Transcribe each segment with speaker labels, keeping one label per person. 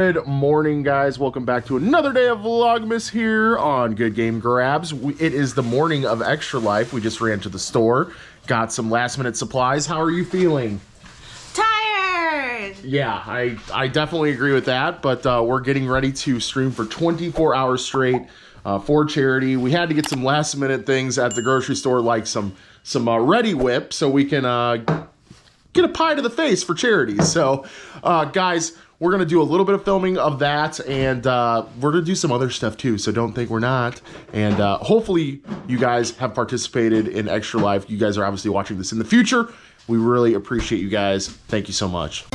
Speaker 1: Good morning, guys. Welcome back to another day of Vlogmas here on Good Game Grabs. It is the morning of Extra Life. We just ran to the store, got some last-minute supplies. How are you feeling?
Speaker 2: Tired!
Speaker 1: Yeah, I definitely agree with that, but we're getting ready to stream for 24 hours straight for charity. We had to get some last-minute things at the grocery store, like some Ready Whip, so we can get a pie to the face for charity. So, guys, we're going to do a little bit of filming of that, and we're going to do some other stuff too, so don't think we're not. And hopefully you guys have participated in Extra Life. You guys are obviously watching this in the future. We really appreciate you guys. Thank you so much.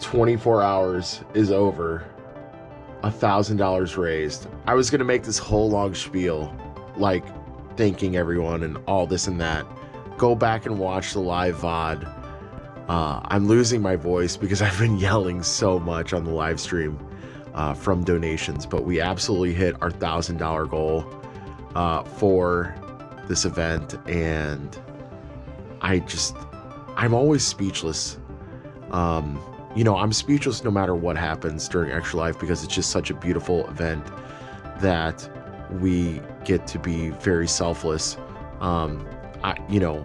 Speaker 1: 24 hours is over. $1,000 raised. I was gonna make this whole long spiel, like thanking everyone and all this and that. Go back and watch the live VOD. I'm losing my voice because I've been yelling so much on the live stream from donations, but we absolutely hit our $1,000 goal for this event, and I'm always speechless. You know, I'm speechless no matter what happens during Extra Life because it's just such a beautiful event that we get to be very selfless. You know,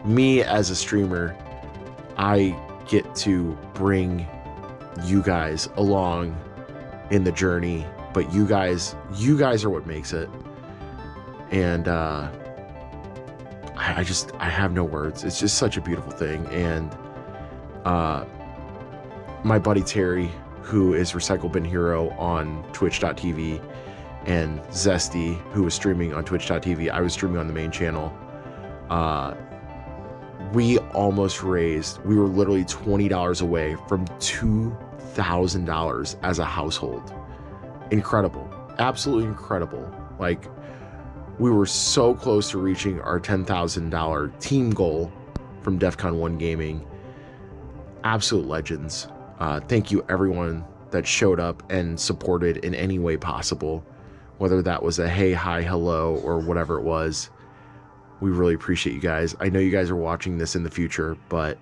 Speaker 1: me as a streamer, I get to bring you guys along in the journey, but you guys are what makes it. And I have no words. It's just such a beautiful thing. And my buddy Terry, who is Recycle Bin Hero on twitch.tv, and Zesty, who was streaming on twitch.tv. I was streaming on the main channel. We almost raised, we were literally $20 away from $2,000 as a household. Incredible. Absolutely incredible. Like, we were so close to reaching our $10,000 team goal from DEF CON 1 Gaming. Absolute legends. Thank you everyone that showed up and supported in any way possible, whether that was a hey, hi, hello, or whatever it was. We really appreciate you guys. I know you guys are watching this in the future, but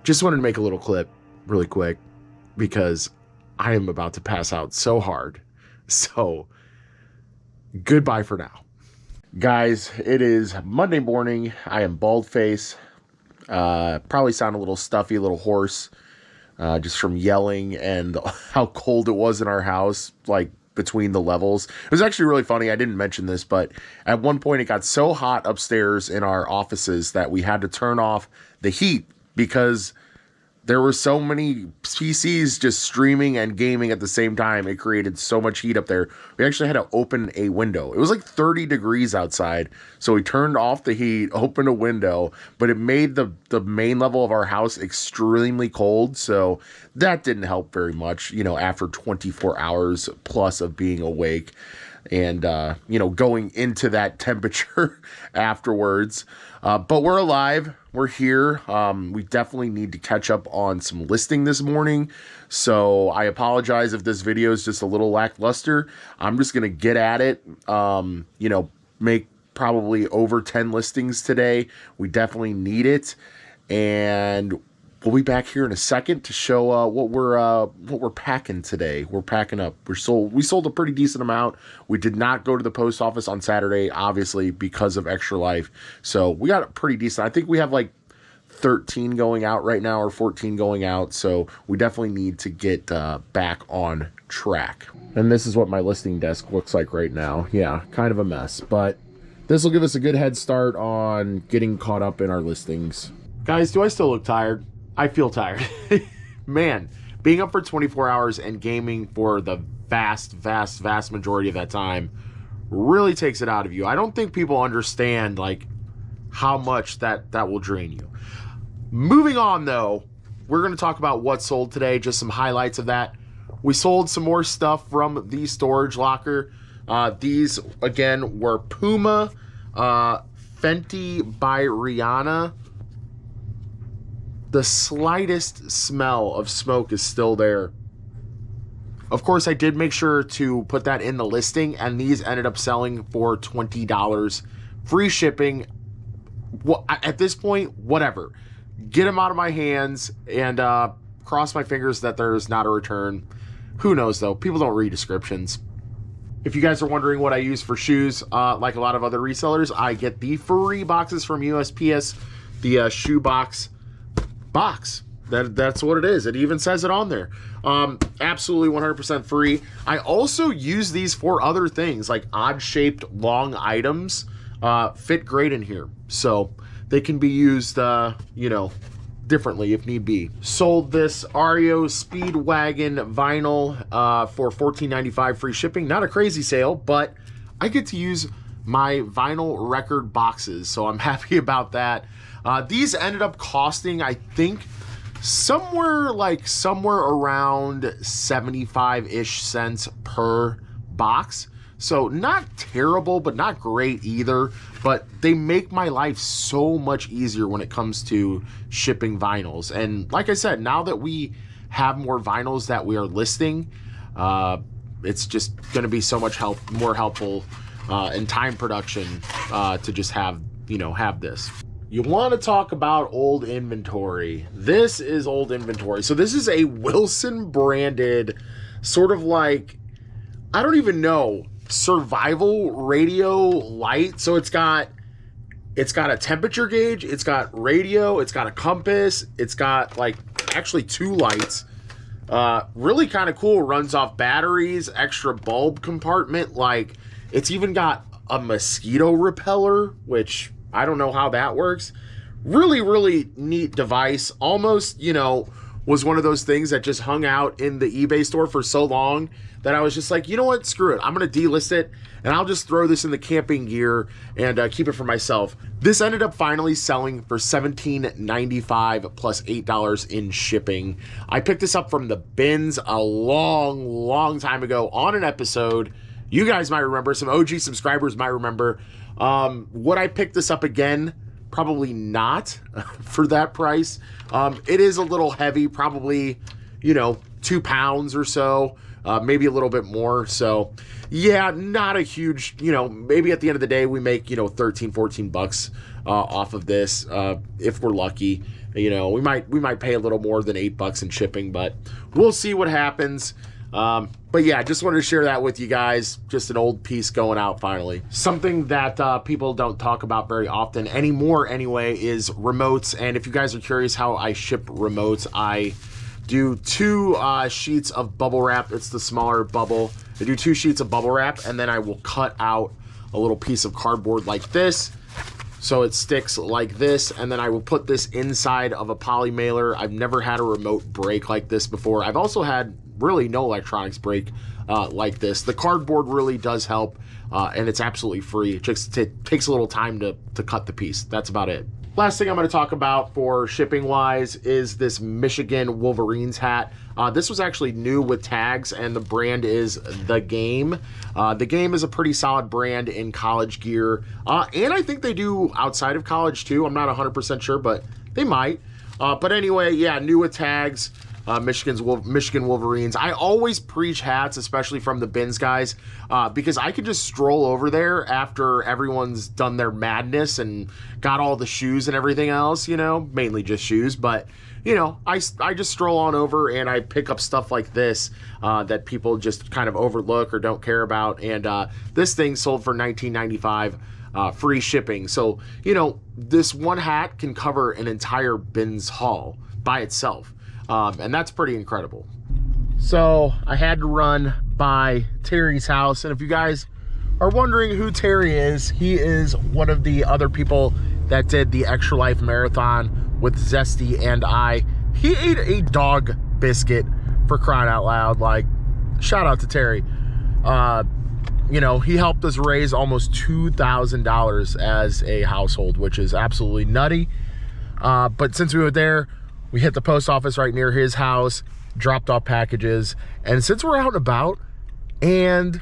Speaker 1: just wanted to make a little clip really quick because I am about to pass out so hard. So goodbye for now. Guys, it is Monday morning. I am bald face. Probably sound a little stuffy, a little hoarse. Just from yelling and how cold it was in our house, like between the levels. It was actually really funny. I didn't mention this, but at one point it got so hot upstairs in our offices that we had to turn off the heat because there were so many PCs just streaming and gaming at the same time. It created so much heat up there. We actually had to open a window. It was like 30 degrees outside. So we turned off the heat, opened a window, but it made the main level of our house extremely cold. So that didn't help very much, you know, after 24 hours plus of being awake and, you know, going into that temperature afterwards. But we're alive. we're here. We definitely need to catch up on some listing this morning. So I apologize if this video is just a little lackluster. I'm just going to get at it, you know, make probably over 10 listings today. We definitely need it. And we'll be back here in a second to show what we're packing today. We're packing up. We sold a pretty decent amount. We did not go to the post office on Saturday, obviously, because of Extra Life. So we got it pretty decent. I think we have like 13 going out right now or 14 going out. So we definitely need to get back on track. And this is what my listing desk looks like right now. Yeah, kind of a mess, but this will give us a good head start on getting caught up in our listings. Guys, do I still look tired? I feel tired. Man, being up for 24 hours and gaming for the vast majority of that time really takes it out of you. I don't think people understand like how much that will drain you. Moving on though, we're going to talk about what sold today, just some highlights of that. We sold some more stuff from the storage locker. These again were Puma, Fenty by Rihanna. The slightest smell of smoke is still there. Of course, I did make sure to put that in the listing, and these ended up selling for $20. Free shipping. Well, at this point, whatever. Get them out of my hands and cross my fingers that there's not a return. Who knows, though? People don't read descriptions. If you guys are wondering what I use for shoes, like a lot of other resellers, I get the free boxes from USPS, the shoe box. That's what it is. It even says it on there. Absolutely 100% free. I also use these for other things like odd shaped long items. Fit great in here, so they can be used you know, differently if need be. Sold this REO Speedwagon vinyl for $14.95 free shipping. Not a crazy sale, but I get to use my vinyl record boxes, so I'm happy about that. These ended up costing, I think, somewhere around 75-ish cents per box. So not terrible, but not great either. But they make my life so much easier when it comes to shipping vinyls. And like I said, now that we have more vinyls that we are listing, it's just going to be so much more helpful in time production to just have this. You want to talk about old inventory. This is old inventory. So this is a Wilson branded sort of like, I don't even know, survival radio light. So it's got a temperature gauge, it's got radio, it's got a compass, it's got like actually 2 lights. Really kind of cool. Runs off batteries, extra bulb compartment. Like it's even got a mosquito repeller, which I don't know how that works. Really neat device. Almost, was one of those things that just hung out in the eBay store for so long that I was just like, you know what, screw it. I'm going to delist it and I'll just throw this in the camping gear and keep it for myself. This ended up finally selling for $17.95 plus $8 in shipping. I picked this up from the bins a long time ago on an episode. You guys might remember, some OG subscribers might remember. Would I pick this up again? Probably not for that price. It is a little heavy, probably, 2 pounds or so, maybe a little bit more. So yeah, not a huge, maybe at the end of the day, we make, 13, 14 bucks, off of this, if we're lucky. We might pay a little more than $8 in shipping, but we'll see what happens. But yeah, just wanted to share that with you guys. Just an old piece going out finally. Something that people don't talk about very often anymore anyway is remotes. And if you guys are curious how I ship remotes, I do 2 sheets of bubble wrap. It's the smaller bubble. I do 2 sheets of bubble wrap, and then I will cut out a little piece of cardboard like this, so it sticks like this, and then I will put this inside of a poly mailer. I've never had a remote break like this before. I've also had really no electronics break like this. The cardboard really does help, and it's absolutely free. It just takes a little time to cut the piece. That's about it. Last thing I'm going to talk about for shipping wise is this Michigan Wolverines hat. This was actually new with tags, and the brand is The Game. The Game is a pretty solid brand in college gear, and I think they do outside of college too. I'm not 100% sure, but they might. But anyway, yeah, new with tags. Michigan Wolverines. I always preach hats, especially from the bins guys, because I could just stroll over there after everyone's done their madness and got all the shoes and everything else, you know, mainly just shoes. But, you know, I just stroll on over and I pick up stuff like this that people just kind of overlook or don't care about. And this thing sold for $19.95. Free shipping. So, you know, this one hat can cover an entire bins haul by itself. And that's pretty incredible. So I had to run by Terry's house. And if you guys are wondering who Terry is, he is one of the other people that did the Extra Life Marathon with Zesty and I. He ate a dog biscuit, for crying out loud. Like, shout out to Terry. You know, he helped us raise almost $2,000 as a household, which is absolutely nutty. But since we were there, we hit the post office right near his house, dropped off packages. And since we're out and about, and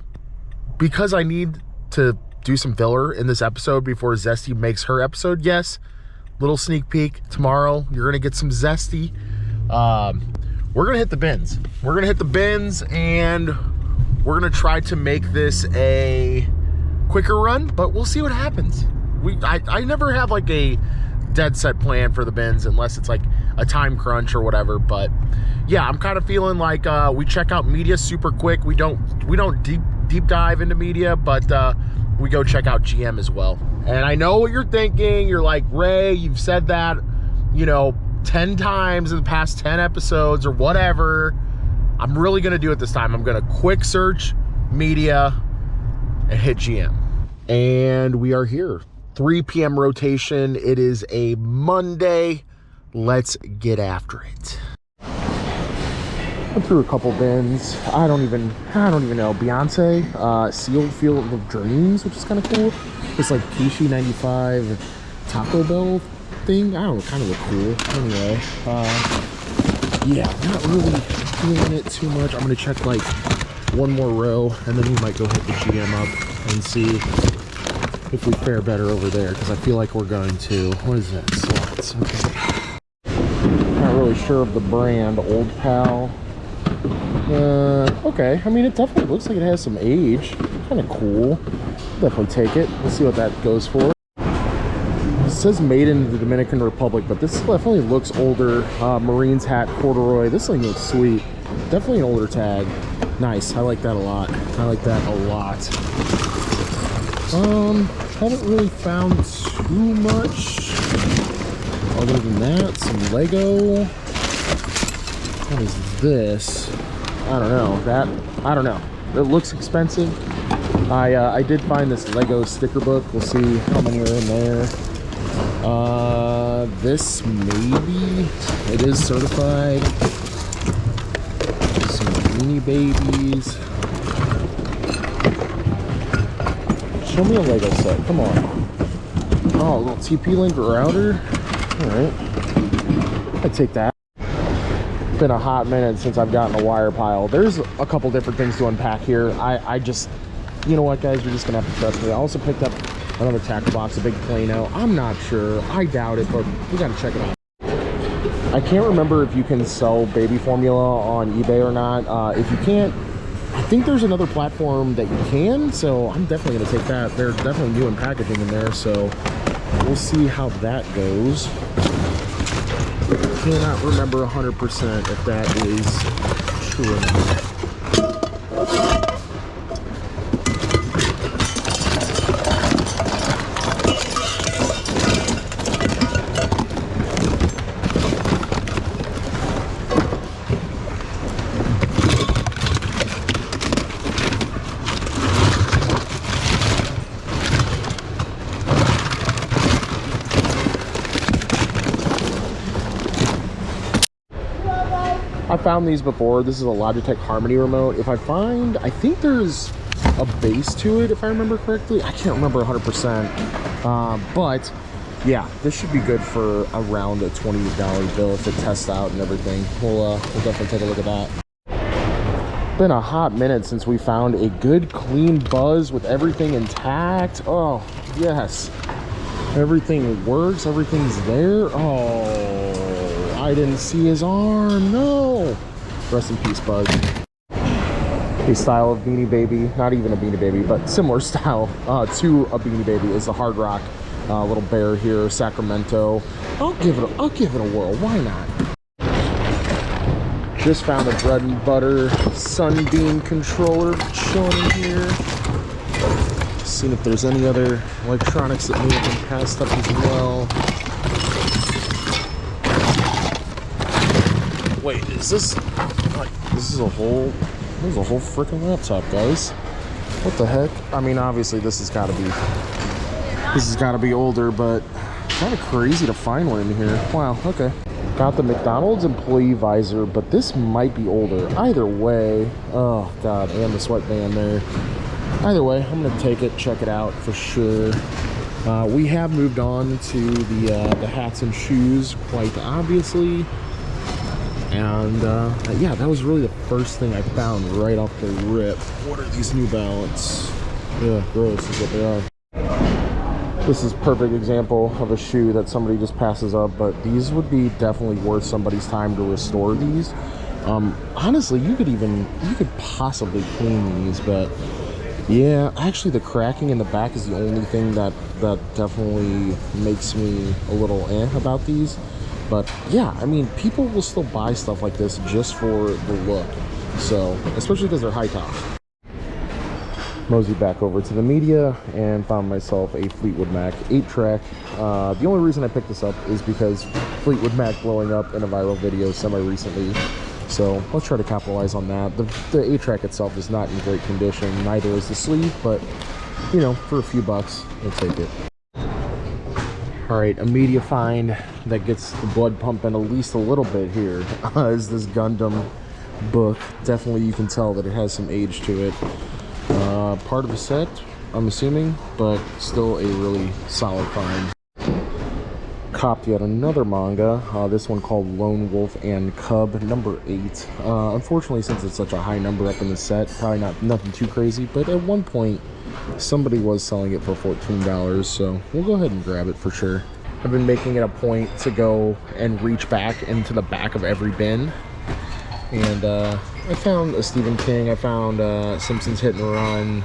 Speaker 1: because I need to do some filler in this episode before Zesty makes her episode, yes, little sneak peek, tomorrow you're gonna get some Zesty. We're gonna hit the bins. We're gonna hit the bins, and we're gonna try to make this a quicker run, but we'll see what happens. I never have like a dead set plan for the bins unless it's like a time crunch or whatever. But yeah, I'm kind of feeling like we check out media super quick. We don't deep dive into media, but we go check out GM as well. And I know what you're thinking. You're like, Ray, you've said that, you know, 10 times in the past 10 episodes or whatever. I'm really gonna do it this time. I'm gonna quick search media and hit GM. And we are here. 3 p.m. rotation. It is a Monday. Let's get after it. Went through a couple bins. I don't even know. Beyonce, Sealed Field of Dreams, which is kind of cool. This like Kishi 95 Taco Bell thing. I don't know, kind of look cool. Anyway, yeah, not really feeling it too much. I'm gonna check like one more row, and then we might go hit the GM up and see if we fare better over there, because I feel like we're going to. What is that? Slots. Okay. Not really sure of the brand. Old Pal. Okay. I mean, it definitely looks like it has some age. Kind of cool. Definitely take it. Let's see what that goes for. It says made in the Dominican Republic, but this definitely looks older. Marines hat, corduroy. This thing looks sweet. Definitely an older tag. Nice. I like that a lot. I like that a lot. Haven't really found too much other than that. Some Lego. What is this? I don't know. I don't know. It looks expensive. I did find this Lego sticker book. We'll see how many are in there. This maybe. It is certified. Some Beanie Babies. Show me a Lego set. Come on. Oh, a little TP-Link router. Alright. I'd take that. It's been a hot minute since I've gotten a wire pile. There's a couple different things to unpack here. I just, you know what, guys? You're just going to have to trust me. I also picked up another tackle box, a big Plano. I'm not sure. I doubt it, but we got to check it out. I can't remember if you can sell baby formula on eBay or not. If you can't, I think there's another platform that you can, so I'm definitely going to take that. They're definitely new in packaging in there, so we'll see how that goes. I cannot remember 100% if that is true or not. I found these before. This is a Logitech Harmony remote. If I find, I think there's a base to it, if I remember correctly. I can't remember 100%. But yeah, this should be good for around a $28 bill if it tests out and everything. We'll definitely take a look at that. Been a hot minute since we found a good clean buzz with everything intact. Oh yes, everything works, everything's there. Oh, I didn't see his arm. No, rest in peace, Buzz. A style of Beanie Baby, not even a Beanie Baby, but similar style to a Beanie Baby is the Hard Rock little bear here, Sacramento. I'll give it a whirl. Why not? Just found a bread and butter Sunbeam controller chilling in here. Just seeing if there's any other electronics that may have been passed up as well. Wait, is this like this is a whole freaking laptop, guys? What the heck? I mean, obviously this has got to be older, but kind of crazy to find one in here. Wow. Okay. Got the McDonald's employee visor, but this might be older. Either way, oh god, and the sweatband there. Either way, I'm gonna take it, check it out for sure. We have moved on to the hats and shoes, quite obviously. And yeah, that was really the first thing I found right off the rip. What are these New Balance? Yeah, gross is what they are. This is a perfect example of a shoe that somebody just passes up, but these would be definitely worth somebody's time to restore these. Honestly, you could possibly clean these, but yeah, actually the cracking in the back is the only thing that definitely makes me a little about these. But yeah, I mean, people will still buy stuff like this just for the look. So, especially because they're high top. Mosey back over to the media and found myself a Fleetwood Mac 8-track. The only reason I picked this up is because Fleetwood Mac blowing up in a viral video semi-recently. So let's try to capitalize on that. The 8-track itself is not in great condition. Neither is the sleeve, but you know, for a few bucks, we'll take it. All right, a media find that gets the blood pumping at least a little bit here is this Gundam book. Definitely you can tell that it has some age to it. Part of a set, I'm assuming, but still a really solid find. Copped yet another manga, this one called Lone Wolf and Cub, number 8. Unfortunately, since it's such a high number up in the set, probably nothing too crazy, but at one point somebody was selling it for $14, so we'll go ahead and grab it for sure. I've been making it a point to go and reach back into the back of every bin, and I found a Stephen King, I found Simpsons Hit and Run,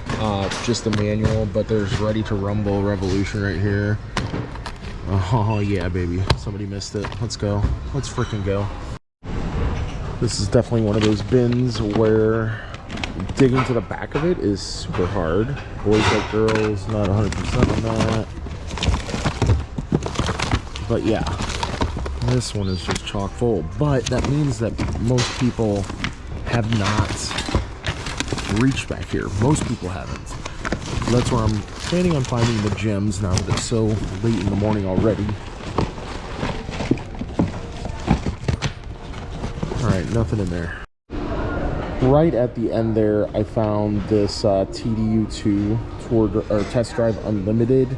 Speaker 1: just the manual, but there's Ready to Rumble Revolution right here. Oh yeah, baby, somebody missed it. Let's go. Let's freaking go. This is definitely one of those bins where digging to the back of it is super hard. Boys like girls, not 100% on that. But yeah, this one is just chock full. But that means that most people have not reached back here. Most people haven't. So that's where I'm planning on finding the gems now that it's so late in the morning already. Alright, nothing in there. Right at the end there, I found this TDU2 Test Drive Unlimited.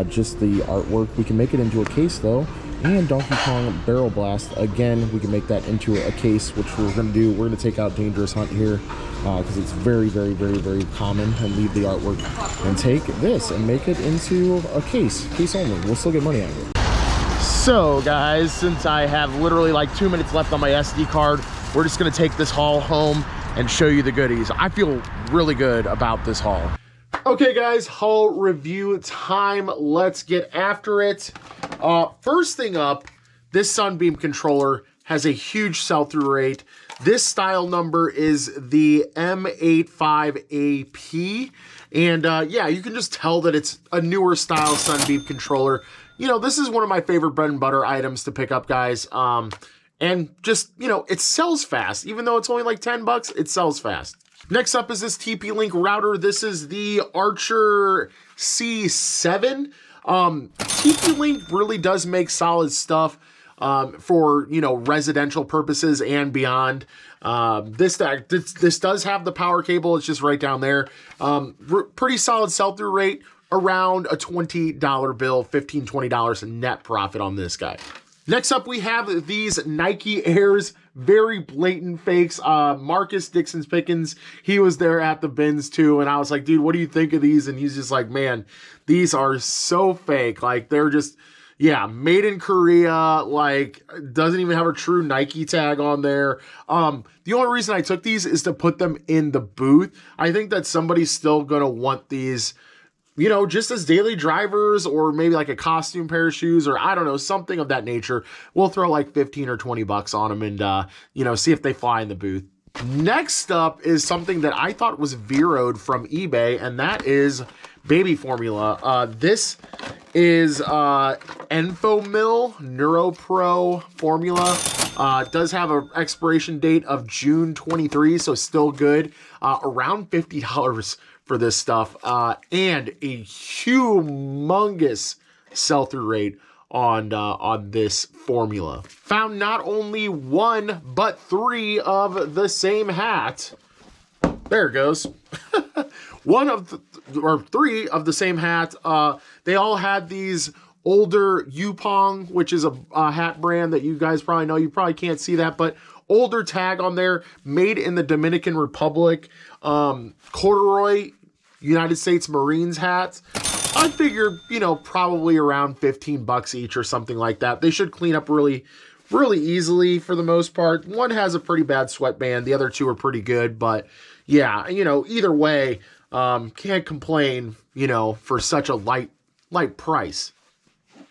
Speaker 1: Just the artwork. We can make it into a case though. And Donkey Kong Barrel Blast, again, we can make that into a case, which we're going to do. We're going to take out Dangerous Hunt here because it's very, very, very, very common, and leave the artwork and take this and make it into a case only. We'll still get money out of it. So guys, since I have literally like 2 minutes left on my SD card, we're just going to take this haul home and show you the goodies. I feel really good about this haul. Okay guys, haul review time. Let's get after it. First thing up, this Sunbeam controller has a huge sell-through rate. This style number is the M85AP. And yeah, you can just tell that it's a newer style Sunbeam controller. You know, this is one of my favorite bread and butter items to pick up, guys. And just, you know, it sells fast. Even though it's only like 10 bucks, it sells fast. Next up is this TP-Link router. This is the Archer C7. TP-Link really does make solid stuff for, you know, residential purposes and beyond. This does have the power cable. It's just right down there. Pretty solid sell-through rate. around a $20 bill, $15, $20 net profit on this guy. Next up, we have these Nike Airs, very blatant fakes. Marcus Dixon's Pickens, he was there at the bins too, and I was like, dude, what do you think of these? And he's just like, man, these are so fake. Like, they're just, yeah, made in Korea, like, doesn't even have a true Nike tag on there. The only reason I took these is to put them in the booth. I think that somebody's still gonna want these, you know, just as daily drivers, or maybe like a costume pair of shoes, or I don't know, something of that nature. We'll throw like 15 or 20 bucks on them and, you know, see if they fly in the booth. Next up is something that I thought was Veroed from eBay, and that is baby formula. This is Enfomil NeuroPro formula. It does have an expiration date of June 23, so still good. Around $50 for this stuff, and a humongous sell-through rate on this formula. Found not only one but three of the same hat. There it goes. Three of the same hat. They all had these older Yupong, which is a hat brand that you guys probably know. You probably can't see that, but older tag on there, made in the Dominican Republic. Corduroy United States Marines hats. I figured, you know, probably around 15 bucks each or something like that. They should clean up really easily for the most part. One has a pretty bad sweatband. The other two are pretty good, but yeah, you know, either way, can't complain, you know, for such a light price.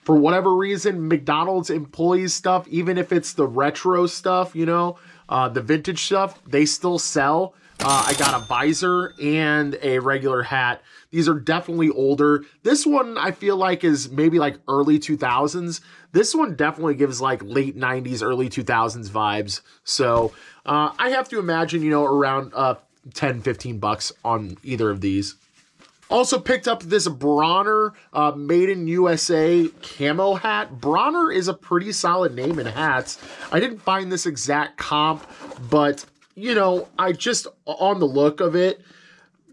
Speaker 1: For whatever reason, McDonald's employees stuff, even if it's the retro stuff, you know, the vintage stuff, they still sell. I got a visor and a regular hat. These are definitely older. This one I feel like is maybe like early 2000s. This one definitely gives like late 90s, early 2000s vibes. So I have to imagine, you know, around 10, 15 bucks on either of these. Also picked up this Bronner Made in USA camo hat. Bronner is a pretty solid name in hats. I didn't find this exact comp, but you know, I just, on the look of it,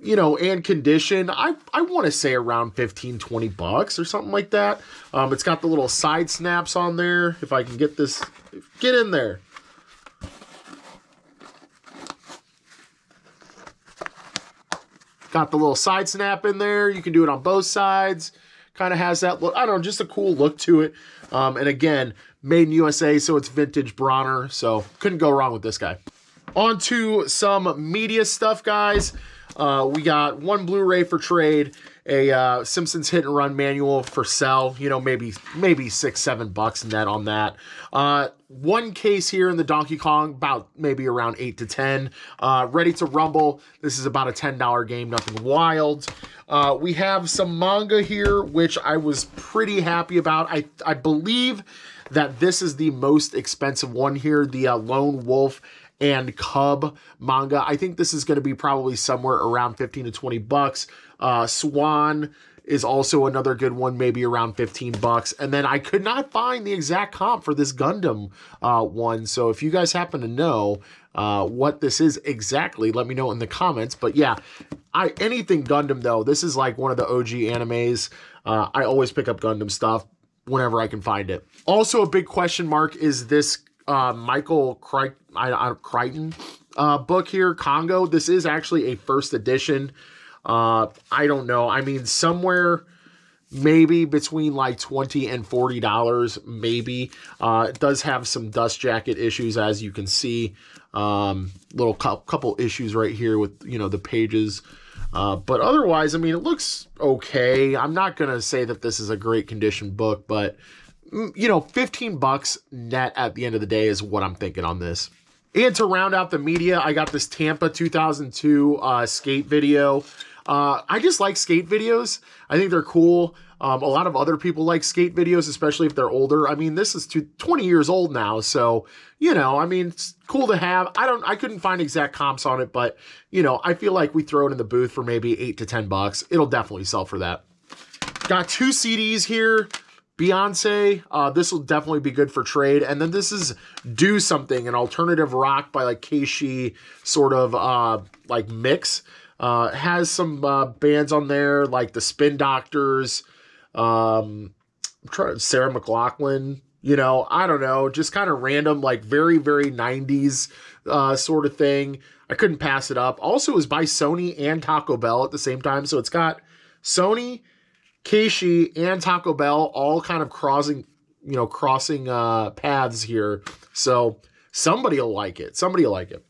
Speaker 1: you know, and condition, I want to say around 15, 20 bucks or something like that. It's got the little side snaps on there. If I can get this, get in there. Got the little side snap in there. You can do it on both sides. Kind of has that look, I don't know, just a cool look to it. And again, made in USA, so it's vintage Bronner. So couldn't go wrong with this guy. On to some media stuff, guys. We got one Blu-ray for trade, a Simpsons Hit and Run manual for sell, you know, maybe $6, $7 net on that. One case here in the Donkey Kong, about maybe around 8 to 10. Ready to Rumble. This is about a $10 game, nothing wild. We have some manga here, which I was pretty happy about. I believe that this is the most expensive one here, the Lone Wolf and Cub manga. I think this is going to be probably somewhere around 15 to 20 bucks. Swan is also another good one, maybe around 15 bucks. And then I could not find the exact comp for this Gundam one. So if you guys happen to know what this is exactly, let me know in the comments. But yeah, anything Gundam though, this is like one of the OG animes. I always pick up Gundam stuff whenever I can find it. Also a big question mark is this Michael Crichton book here, Congo. This is actually a first edition. I don't know. I mean, somewhere maybe between like $20 and $40, maybe. It does have some dust jacket issues, as you can see. Little couple issues right here with, you know, the pages. But otherwise, I mean, it looks okay. I'm not going to say that this is a great condition book, but you know, 15 bucks net at the end of the day is what I'm thinking on this. And to round out the media, I got this Tampa 2002 skate video. I just like skate videos. I think they're cool. A lot of other people like skate videos, especially if they're older. I mean, this is 20 years old now, so, you know, I mean, it's cool to have. I couldn't find exact comps on it, but, you know, I feel like we throw it in the booth for maybe 8 to 10 bucks. It'll definitely sell for that. Got two CDs here. Beyonce, this will definitely be good for trade. And then this is Do Something, an alternative rock by like Keishi sort of like mix. Has some bands on there like the Spin Doctors, Sarah McLachlan, you know, I don't know, just kind of random, like very, very 90s sort of thing. I couldn't pass it up. Also, it was by Sony and Taco Bell at the same time. So it's got Sony, Keishi, and Taco Bell all kind of crossing paths here. So somebody will like it. Somebody will like it.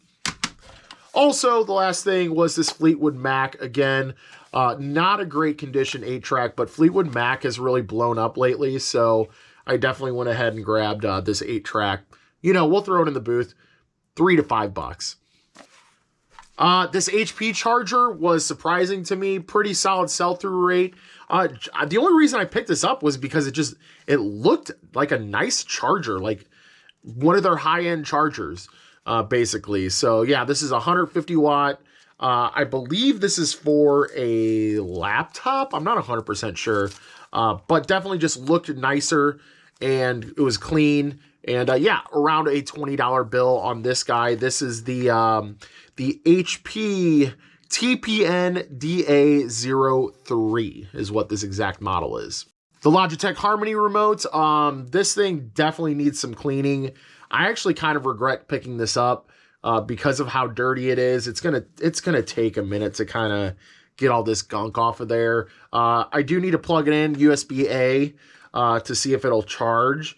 Speaker 1: Also, the last thing was this Fleetwood Mac. Again, not a great condition 8-track, but Fleetwood Mac has really blown up lately. So I definitely went ahead and grabbed this 8-track. You know, we'll throw it in the booth. $3 to $5. This HP charger was surprising to me. Pretty solid sell-through rate. The only reason I picked this up was because it looked like a nice charger, like one of their high-end chargers, basically. So yeah, this is 150 watt. I believe this is for a laptop. I'm not 100% sure, but definitely just looked nicer and it was clean. And yeah, around a $20 bill on this guy. This is the HP TPN DA03 is what this exact model is. The Logitech Harmony remote. This thing definitely needs some cleaning. I actually kind of regret picking this up because of how dirty it is. It's gonna take a minute to kind of get all this gunk off of there. I do need to plug it in USB-A to see if it'll charge.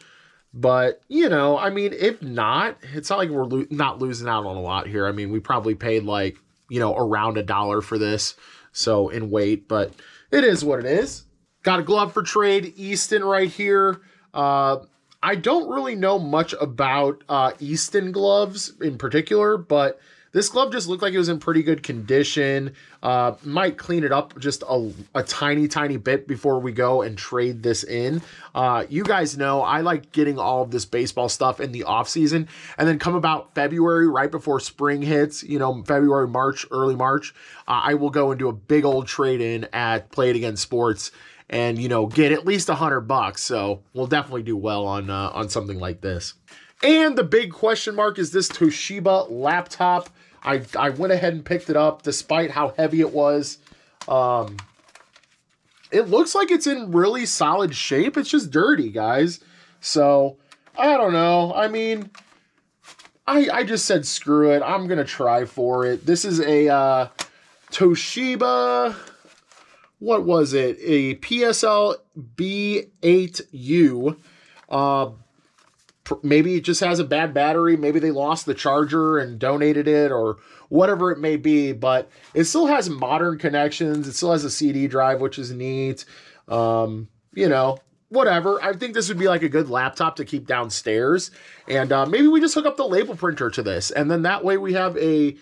Speaker 1: But, you know, I mean, if not, it's not like we're not losing out on a lot here. I mean, we probably paid like, you know, around $1 for this. So in weight, but it is what it is. Got a glove for trade, Easton right here. I don't really know much about Easton gloves in particular, but this glove just looked like it was in pretty good condition. Might clean it up just a tiny, tiny bit before we go and trade this in. You guys know I like getting all of this baseball stuff in the off season, and then come about February, right before spring hits, you know, February, March, early March, I will go and do a big old trade in at Play It Again Sports and, you know, get at least $100. So we'll definitely do well on something like this. And the big question mark is this Toshiba laptop. I went ahead and picked it up despite how heavy it was. It looks like it's in really solid shape. It's just dirty, guys. So, I don't know. I mean, I just said screw it. I'm going to try for it. This is a Toshiba, what was it? A PSL B8U. Maybe it just has a bad battery. Maybe they lost the charger and donated it or whatever it may be. But it still has modern connections. It still has a CD drive, which is neat. You know, whatever. I think this would be like a good laptop to keep downstairs. And maybe we just hook up the label printer to this. And then that way we have a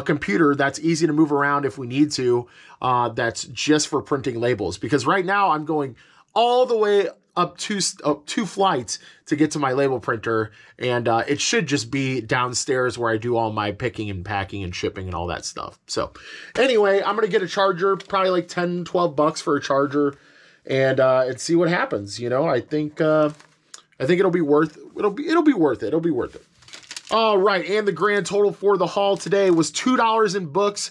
Speaker 1: computer that's easy to move around if we need to. That's just for printing labels. Because right now I'm going all the way up two flights to get to my label printer, and it should just be downstairs where I do all my picking and packing and shipping and all that stuff. So anyway, I'm gonna get a charger, probably like $10-12 for a charger, and see what happens. You know, I think it'll be worth it. All right, and the grand total for the haul today was $2 in books,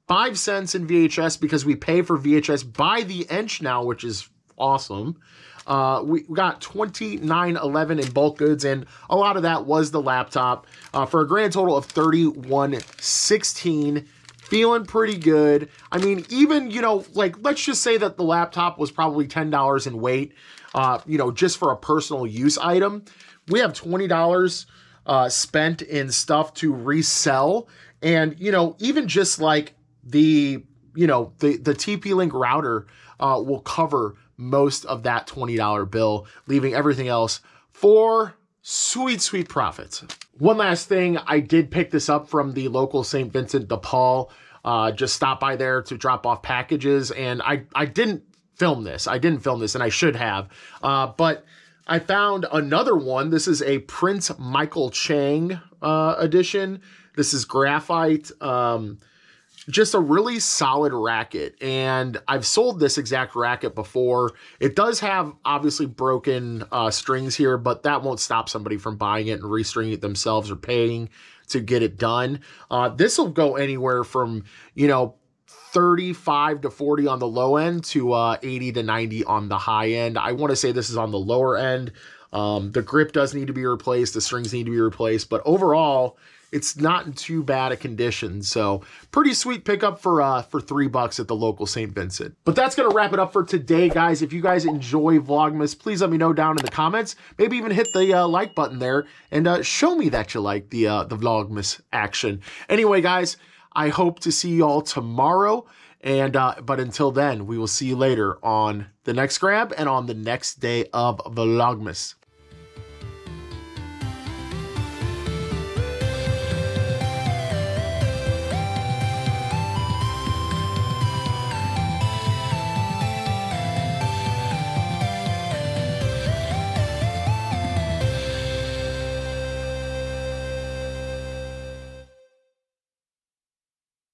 Speaker 1: 5 cents in VHS, because we pay for VHS by the inch now, which is awesome. We got $29.11 in bulk goods, and a lot of that was the laptop, for a grand total of $31.16. Feeling pretty good. I mean, even, you know, like, let's just say that the laptop was probably $10 in weight, you know, just for a personal use item. We have $20 spent in stuff to resell, and, you know, even just like the TP-Link router will cover most of that $20 bill, leaving everything else for sweet, sweet profits. One last thing, I did pick this up from the local St. Vincent de Paul. Just stopped by there to drop off packages, and I didn't film this. And I should have. But I found another one. This is a Prince Michael Chang edition. This is graphite. Just a really solid racket, and I've sold this exact racket before. It does have obviously broken strings here, but that won't stop somebody from buying it and restringing it themselves or paying to get it done. This will go anywhere from, you know, 35 to 40 on the low end to 80 to 90 on the high end. I want to say this is on the lower end. The grip does need to be replaced. The strings need to be replaced, but overall, it's not in too bad a condition. So pretty sweet pickup for $3 at the local St. Vincent. But that's going to wrap it up for today, guys. If you guys enjoy Vlogmas, please let me know down in the comments. Maybe even hit the like button there and show me that you like the Vlogmas action. Anyway, guys, I hope to see you all tomorrow. And but until then, we will see you later on the next grab and on the next day of Vlogmas.